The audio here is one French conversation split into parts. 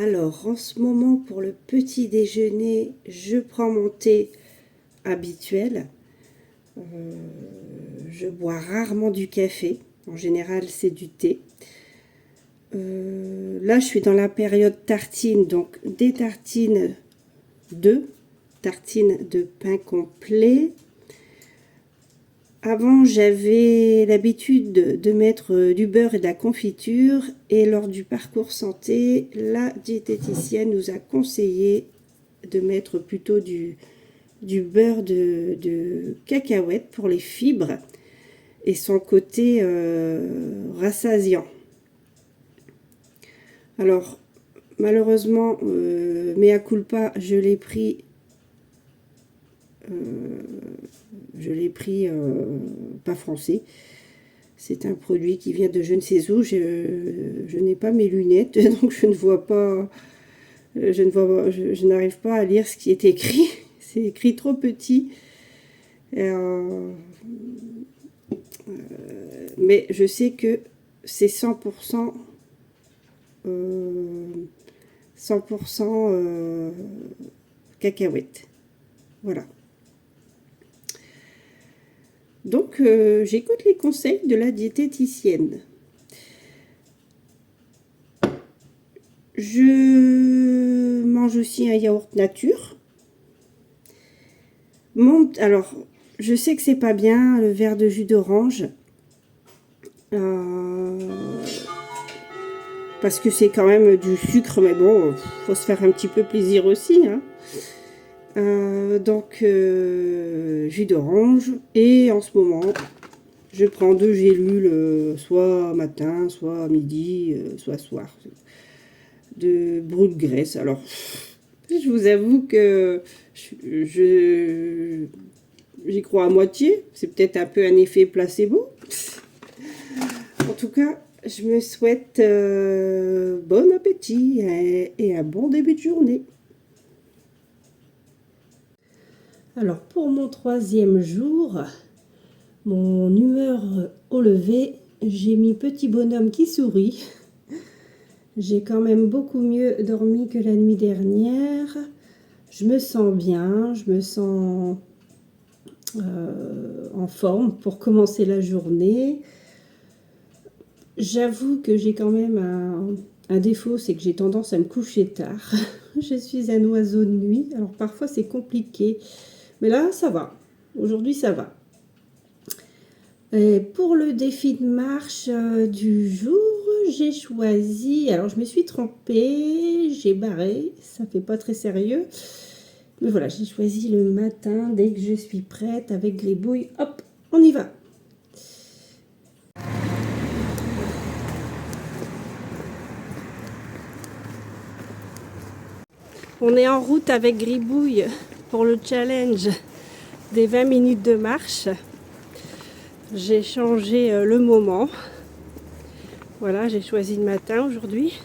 Alors, en ce moment, pour le petit déjeuner, je prends mon thé habituel. Je bois rarement du café. En général, c'est du thé. Là, je suis dans la période tartine, donc des tartines, 2 tartines de pain complet. Avant, j'avais l'habitude de mettre du beurre et de la confiture. Et lors du parcours santé, la diététicienne nous a conseillé de mettre plutôt du beurre de cacahuète pour les fibres et son côté rassasiant. Alors, malheureusement, mea culpa, je l'ai pris pas français. C'est un produit qui vient de je ne sais où. Je n'ai pas mes lunettes, donc je ne vois pas. Je n'arrive pas à lire ce qui est écrit. C'est écrit trop petit. Mais je sais que c'est 100%, 100% cacahuètes. Voilà. Donc, j'écoute les conseils de la diététicienne. Je mange aussi un yaourt nature. Alors, je sais que c'est pas bien, le verre de jus d'orange. Parce que c'est quand même du sucre, mais bon, faut se faire un petit peu plaisir aussi, hein. Donc, jus d'orange. Et en ce moment, je prends 2 gélules, soit matin, soit midi, soit soir, de brûle graisse. Alors, je vous avoue que j'y crois à moitié. C'est peut-être un peu un effet placebo. En tout cas, je me souhaite bon appétit et un bon début de journée. Alors, pour mon 3e jour, mon humeur au lever, j'ai mis petit bonhomme qui sourit. J'ai quand même beaucoup mieux dormi que la nuit dernière. Je me sens bien, je me sens en forme pour commencer la journée. J'avoue que j'ai quand même un défaut, c'est que j'ai tendance à me coucher tard. Je suis un oiseau de nuit, alors parfois c'est compliqué. Mais là, ça va. Aujourd'hui, ça va. Et pour le défi de marche du jour, j'ai choisi... Alors, je me suis trompée, j'ai barré, ça fait pas très sérieux. Mais voilà, j'ai choisi le matin, dès que je suis prête, avec Gribouille. Hop, on y va. On est en route avec Gribouille pour le challenge des 20 minutes de marche. J'ai changé le moment. Voilà, j'ai choisi le matin aujourd'hui.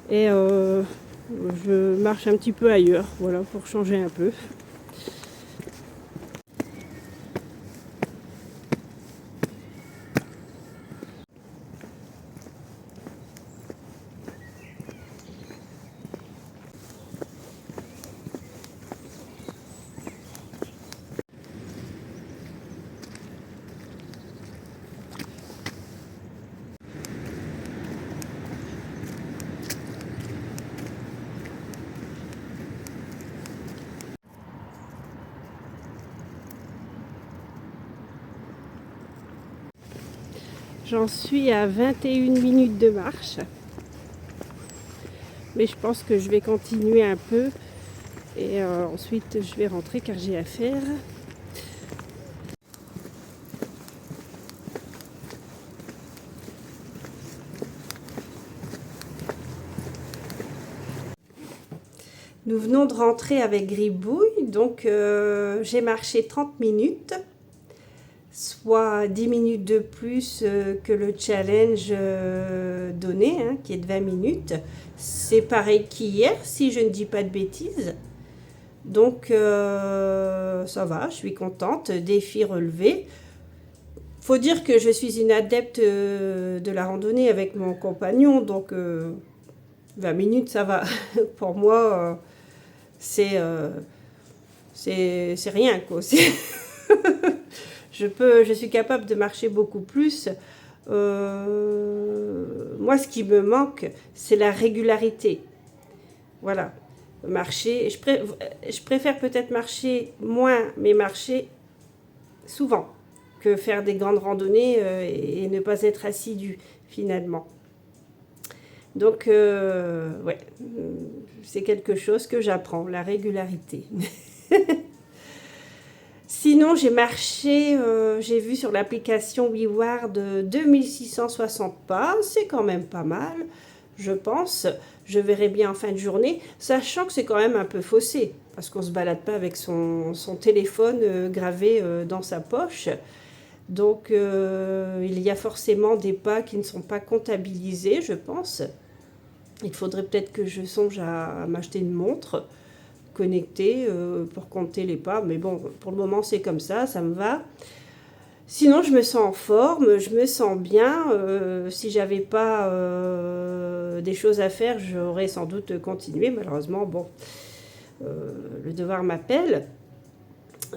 Et je marche un petit peu ailleurs, voilà, pour changer un peu. J'en suis à 21 minutes de marche. Mais je pense que je vais continuer un peu. Et ensuite, je vais rentrer car j'ai à faire. Nous venons de rentrer avec Gribouille. Donc, j'ai marché 30 minutes. Soit 10 minutes de plus que le challenge donné, hein, qui est de 20 minutes. C'est pareil qu'hier, si je ne dis pas de bêtises. Donc, ça va, je suis contente. Défi relevé. Faut dire que je suis une adepte de la randonnée avec mon compagnon, donc 20 minutes, ça va. Pour moi, c'est rien, quoi. Je suis capable de marcher beaucoup plus. Moi, ce qui me manque, c'est la régularité. Voilà. Marcher, je préfère peut-être marcher moins, mais marcher souvent, que faire des grandes randonnées et ne pas être assidu, finalement. Donc, ouais, c'est quelque chose que j'apprends, la régularité. Sinon, j'ai marché, j'ai vu sur l'application WeWard 2660 pas, c'est quand même pas mal, je pense. Je verrai bien en fin de journée, sachant que c'est quand même un peu faussé, parce qu'on ne se balade pas avec son téléphone gravé dans sa poche. Donc, il y a forcément des pas qui ne sont pas comptabilisés, je pense. Il faudrait peut-être que je songe à m'acheter une montre connectée pour compter les pas. Mais bon, pour le moment, c'est comme ça me va. Sinon, je me sens en forme, je me sens bien. Si j'avais pas des choses à faire, j'aurais sans doute continué. Malheureusement, bon, le devoir m'appelle.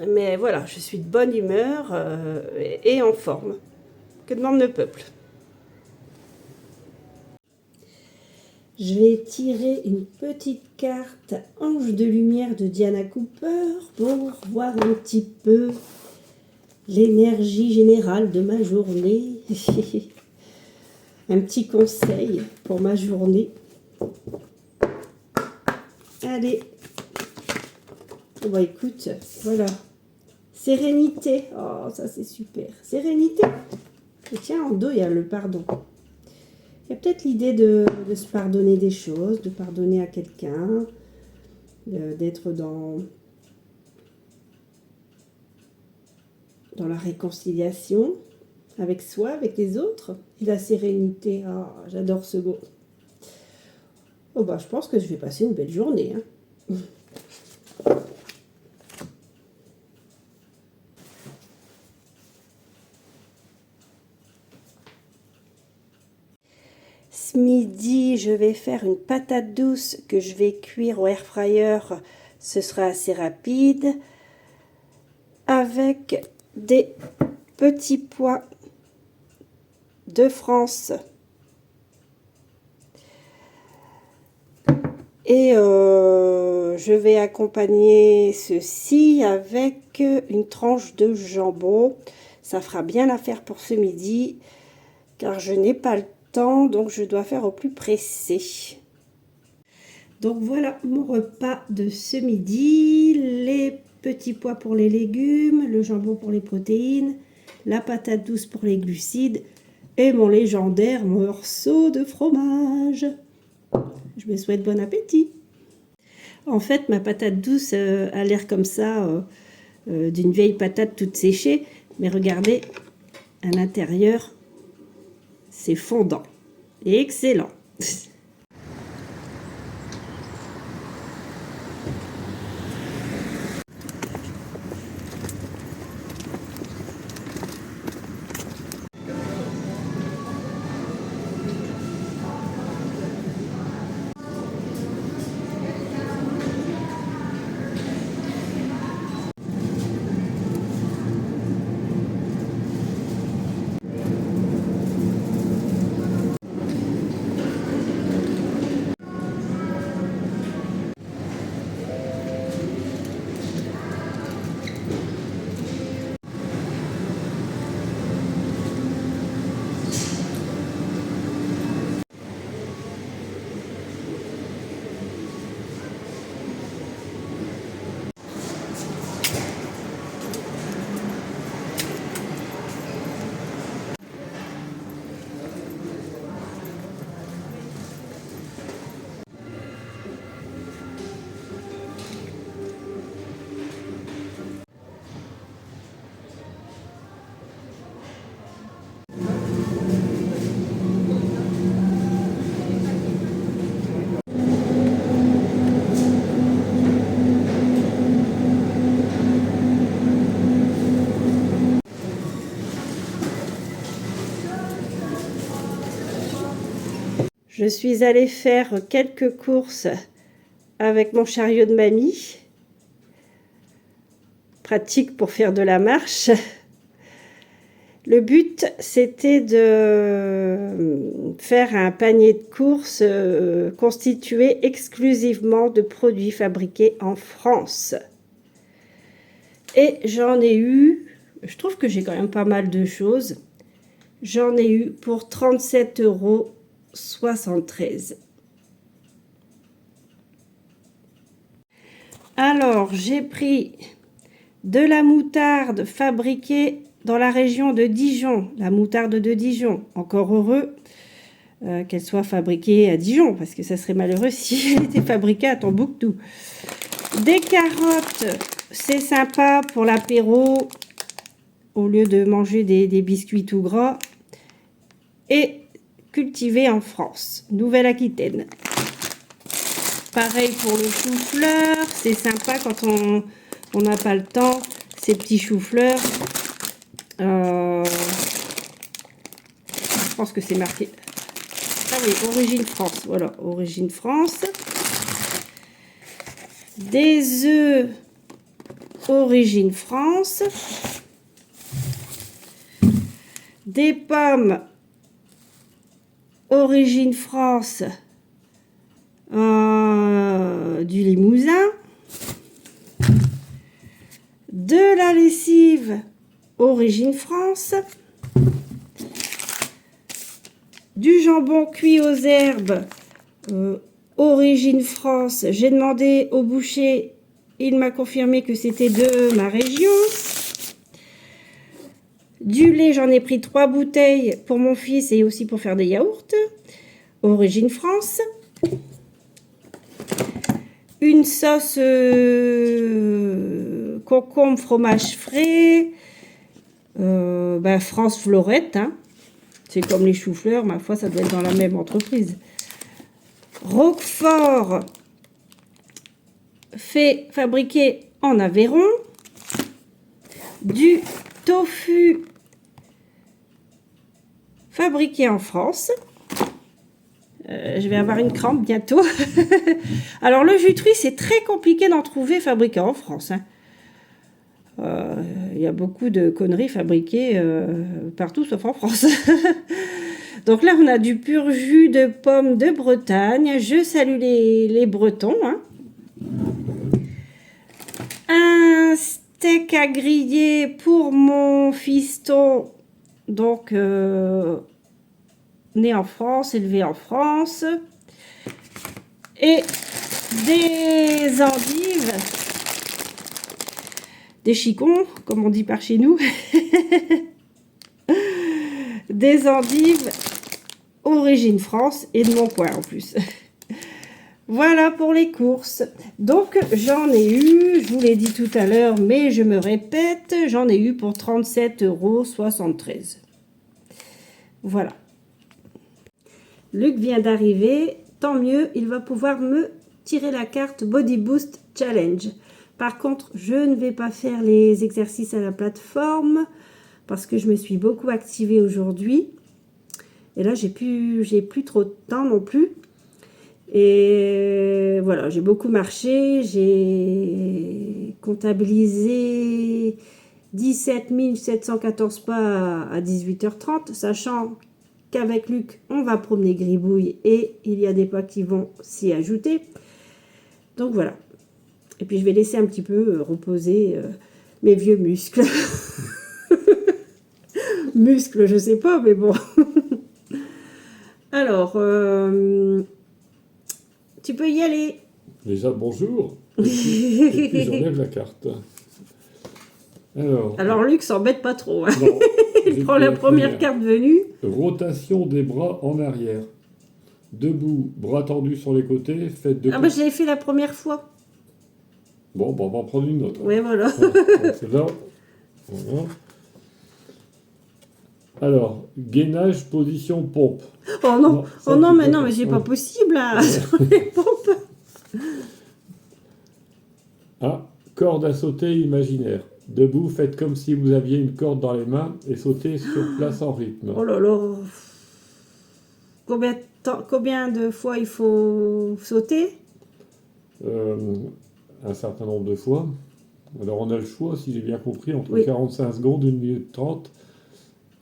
Mais voilà, je suis de bonne humeur et en forme. Que demande le peuple? Je vais tirer une petite carte Ange de lumière de Diana Cooper pour voir un petit peu l'énergie générale de ma journée. Un petit conseil pour ma journée. Allez. Oh bah écoute, voilà. Sérénité. Oh, ça c'est super. Sérénité. Et tiens, en dos, il y a le pardon. Il y a peut-être l'idée de se pardonner des choses, de pardonner à quelqu'un, d'être dans la réconciliation avec soi, avec les autres, et la sérénité. Oh, j'adore ce mot. Oh bah, je pense que je vais passer une belle journée. Hein. Ce midi, je vais faire une patate douce que je vais cuire au air fryer. Ce sera assez rapide. Avec des petits pois de France. Et je vais accompagner ceci avec une tranche de jambon. Ça fera bien l'affaire pour ce midi, car je n'ai pas le temps, donc je dois faire au plus pressé. Donc voilà mon repas de ce midi. Les petits pois pour les légumes, le jambon pour les protéines, la patate douce pour les glucides et mon légendaire morceau de fromage. Je me souhaite bon appétit. En fait, ma patate douce a l'air comme ça, d'une vieille patate toute séchée. Mais regardez, à l'intérieur, c'est fondant et excellent. Je suis allée faire quelques courses avec mon chariot de mamie. Pratique pour faire de la marche. Le but, c'était de faire un panier de courses constitué exclusivement de produits fabriqués en France. Et j'en ai eu, je trouve que j'ai quand même pas mal de choses. J'en ai eu pour 37,73 €. Alors, j'ai pris de la moutarde fabriquée dans la région de Dijon, la moutarde de Dijon. Encore heureux qu'elle soit fabriquée à Dijon, parce que ça serait malheureux si elle était fabriquée à Tombouctou. Des carottes, c'est sympa pour l'apéro, au lieu de manger des biscuits tout gras. Et cultivée en France, Nouvelle-Aquitaine. Pareil pour le chou-fleur, c'est sympa quand on n'a pas le temps, ces petits choux-fleurs. Je pense que c'est marqué. Ah oui, origine France. Voilà, origine France. Des œufs, origine France. Des pommes, origine France, du Limousin. De la lessive, origine France. Du jambon cuit aux herbes, origine France. J'ai demandé au boucher, il m'a confirmé que c'était de ma région. Du lait, j'en ai pris 3 bouteilles pour mon fils et aussi pour faire des yaourts. Origine France. Une sauce concombre, fromage frais. France Florette. Hein. C'est comme les choux-fleurs, ma foi, ça doit être dans la même entreprise. Roquefort, fabriqué en Aveyron. Du tofu, fabriqué en France. Je vais avoir une crampe bientôt. Alors, le jus de fruits, c'est très compliqué d'en trouver fabriqué en France. Hein. Y a beaucoup de conneries fabriquées partout, sauf en France. Donc là, on a du pur jus de pomme de Bretagne. Je salue les Bretons. Hein. Un steak à griller pour mon fiston. Donc, né en France, élevé en France. Et des endives. Des chicons, comme on dit par chez nous. Des endives origine France et de mon coin en plus. Voilà pour les courses. Donc j'en ai eu, je vous l'ai dit tout à l'heure, mais je me répète, j'en ai eu pour 37,73 €. Voilà. Luc vient d'arriver, tant mieux, il va pouvoir me tirer la carte Body Boost Challenge. Par contre, je ne vais pas faire les exercices à la plateforme parce que je me suis beaucoup activée aujourd'hui. Et là, j'ai plus trop de temps non plus. Et voilà, j'ai beaucoup marché. J'ai comptabilisé 17 714 pas à 18h30, sachant qu'avec Luc, on va promener Gribouille et il y a des pas qui vont s'y ajouter. Donc voilà. Et puis je vais laisser un petit peu reposer mes vieux muscles. Muscles, je sais pas, mais bon. Alors, tu peux y aller. Déjà, bonjour. Et puis j'enlève la carte. Alors Luc s'embête pas trop. Hein. Non, il prend la première carte venue. Rotation des bras en arrière. Debout, bras tendus sur les côtés, faites de... Ah bah je l'avais fait la première fois. Bon, on va en prendre une autre. Oui, voilà. Là, voilà. Alors, gainage, position, pompe. Oh non, mais c'est pas possible là, sur les pompes. Ah, corde à sauter imaginaire. Debout, faites comme si vous aviez une corde dans les mains et sautez sur place en rythme. Oh là là. combien de fois il faut sauter? Un certain nombre de fois. Alors on a le choix, si j'ai bien compris, entre Oui. 45 secondes, 1 minute 30,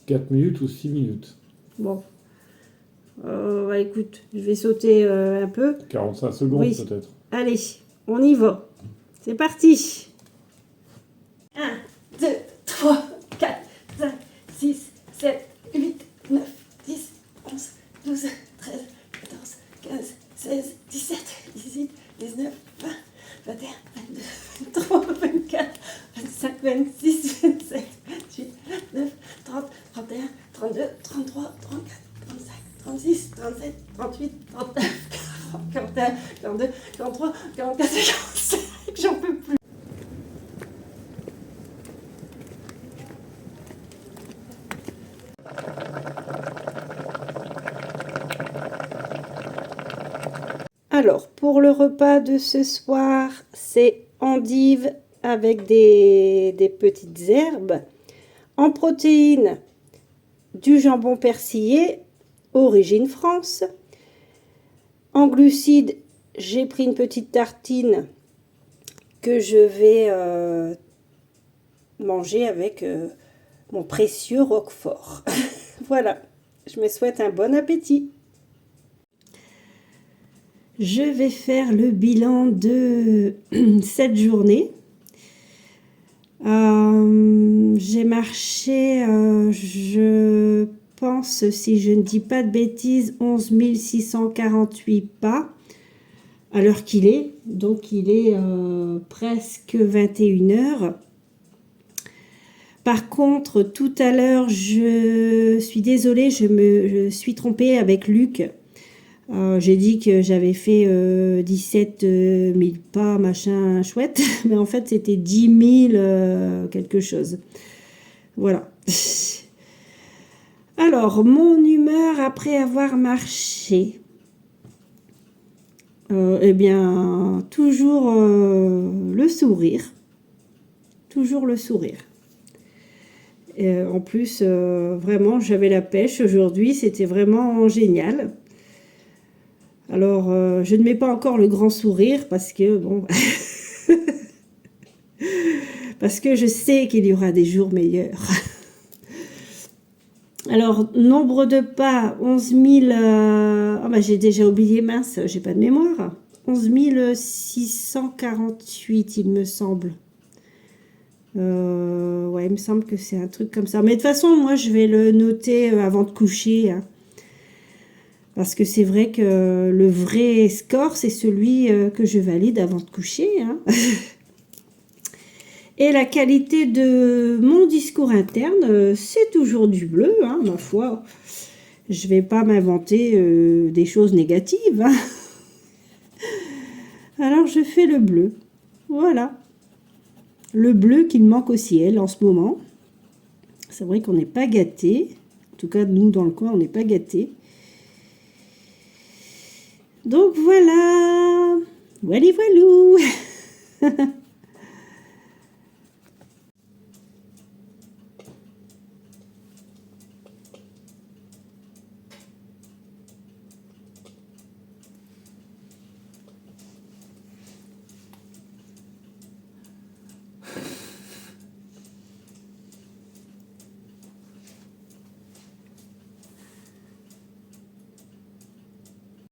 4 minutes ou 6 minutes. Bon. Écoute, je vais sauter un peu. 45 secondes Oui. peut-être. Allez, on y va. C'est parti. 1, 2, 3, 4, 5, 6, 7, 8, 9, 10, 11, 12, 13, 14, 15, 16, 17, 18, 19, 20, 21, 22, 23, 24, 25, 26, 27, 28, 29, 30, 31, 32, 33, 34, 35, 36, 37, 38, 39, 40, 41, 42, 43, 44, 45, j'en peux plus. Alors, pour le repas de ce soir, c'est endive avec des petites herbes. En protéines, du jambon persillé, origine France. En glucides, j'ai pris une petite tartine que je vais manger avec mon précieux roquefort. Voilà, je me souhaite un bon appétit. Je vais faire le bilan de cette journée. J'ai marché, je pense, si je ne dis pas de bêtises, 11 648 pas à l'heure qu'il est. Donc, il est presque 21 heures. Par contre, tout à l'heure, je suis désolée, je suis trompée avec Luc. J'ai dit que j'avais fait 17 000 pas, machin chouette, mais en fait c'était 10 000 quelque chose. Voilà. Alors, mon humeur après avoir marché. Eh bien, toujours le sourire. Toujours le sourire. En plus, vraiment, j'avais la pêche aujourd'hui, c'était vraiment génial. Alors, je ne mets pas encore le grand sourire parce que, bon, parce que je sais qu'il y aura des jours meilleurs. Alors, nombre de pas, 11 000, oh bah, j'ai déjà oublié, mince, j'ai pas de mémoire. 11 648, il me semble. Ouais, il me semble que c'est un truc comme ça. Mais de toute façon, moi, je vais le noter avant de coucher, hein. Parce que c'est vrai que le vrai score, c'est celui que je valide avant de coucher, hein. Et la qualité de mon discours interne, c'est toujours du bleu, hein, ma foi. Je ne vais pas m'inventer des choses négatives, hein. Alors, je fais le bleu. Voilà. Le bleu qui me manque au ciel en ce moment. C'est vrai qu'on n'est pas gâtés. En tout cas, nous, dans le coin, on n'est pas gâtés. Donc voilà, voilà voilou.